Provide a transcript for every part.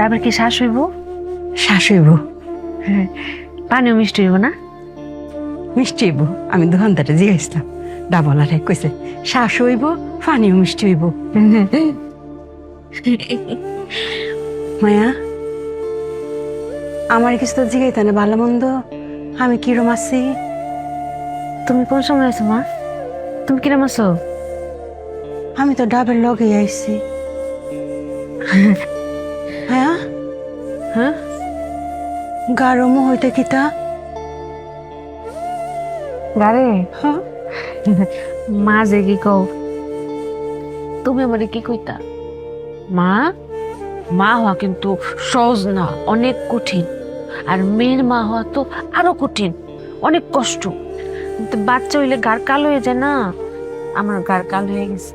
ডাবের কি শ্বাস হইব? শ্বাস হইব, হ্যাঁ। পানিও মিষ্টি হইব না? মিষ্টি হইব। আমি দোকানদারে জিজ্ঞাসলাম, ডাবলারে কইছে শ্বাস হইব, পানিও মিষ্টি হইব। মায়া, আমার কিছু তো জিগাইতে না ভালো মন্দ, আমি কিরম আছি? তুমি কোন সময় আছো মা? তুমি কিরম আছো? আমি তো ডাবের লগে আইছি। হ্যাঁ, হ্যাঁ, গারমও হইতে কিতা? গারে হ্যাঁ, মা যে কি কও, তুমি আমারে কি কইতা? মা, মা হওয়া কিন্তু সহজ না, অনেক কঠিন। আর মেয়ের মা হওয়া তো আরো কঠিন, অনেক কষ্ট। কিন্তু বাচ্চা হইলে গার কাল হয়ে যায় না, আমার গার কাল হয়ে গেছে।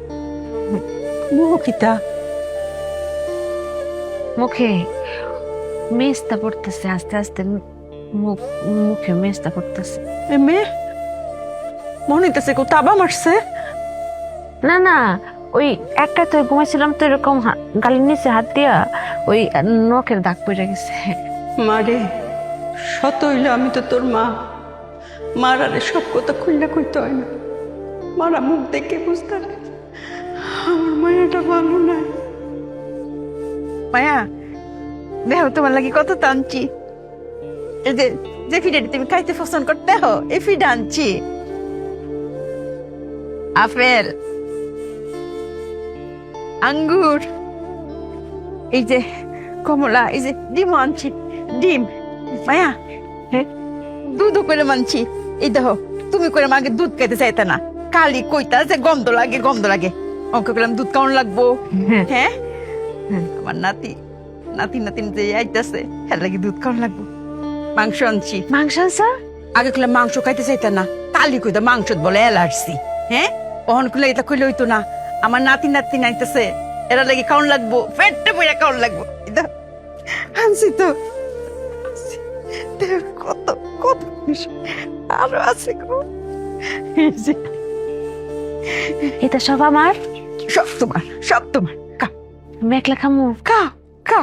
মুহ কিতা? মুখে মেস্তা পড়তেছে, আস্তে আস্তে মুখে মেস্তা পড়তেছে। মেয়ে মনে হইতেছে কেউ তাবা মারছে। না না, ওই একটা তো ঘুমাইছিলাম তো এরকম গালের নিচে হাত দিয়া ওই নখের দাগ পড়ে গেছে। মারে, শত হইলে আমি তো তোর মা। মারারে সব কথা খুললে কইতে হয় না। মারা মুখ দেখে বুঝতে পারে আমার মায়াটা ভালো নাই। মায়া, দেখো তোমার লাগি কত টানছি। এই যে যে ফিডাটি তুমি খাইতে পছন্দ করতে হো, এই ফিডা আনছি। আপেল, আঙ্গুর, এই যে কমলা, এই যে ডিম আনছি। ডিম মায়া, হ্যাঁ, দুধও করে মানছি। এই দেখো, তুমি করে মাকে দুধ খাইতে চাইতে না, কালি কইতা যে গন্ধ লাগে গন্ধ লাগে। অঙ্ক করলাম দুধ কেমন লাগবো। হ্যাঁ, আমার নাতি নাতিন যে আইতাছে, হ্যাঁ লাগি দুধ কেমন লাগবো। মাংস আনছি। মাংস আনছা? আগে খুলে মাংস খাইতে চাইতে না, কালি কইতা মাংস বলে এলার্জি। হ্যাঁ, অহন খুলে এটা কইলে হইতো না। আমার নাতি আইতাছে, এরা লাগি কেমন লাগবো, পেটে বইয়া কেমন লাগবো। আনছি তো, দেখ কত কত কিছু আরো আছে গো। এই যে, এটা সব আমার? সব তোমার, সব তোমার। কা মেঘলা খামু। কা কা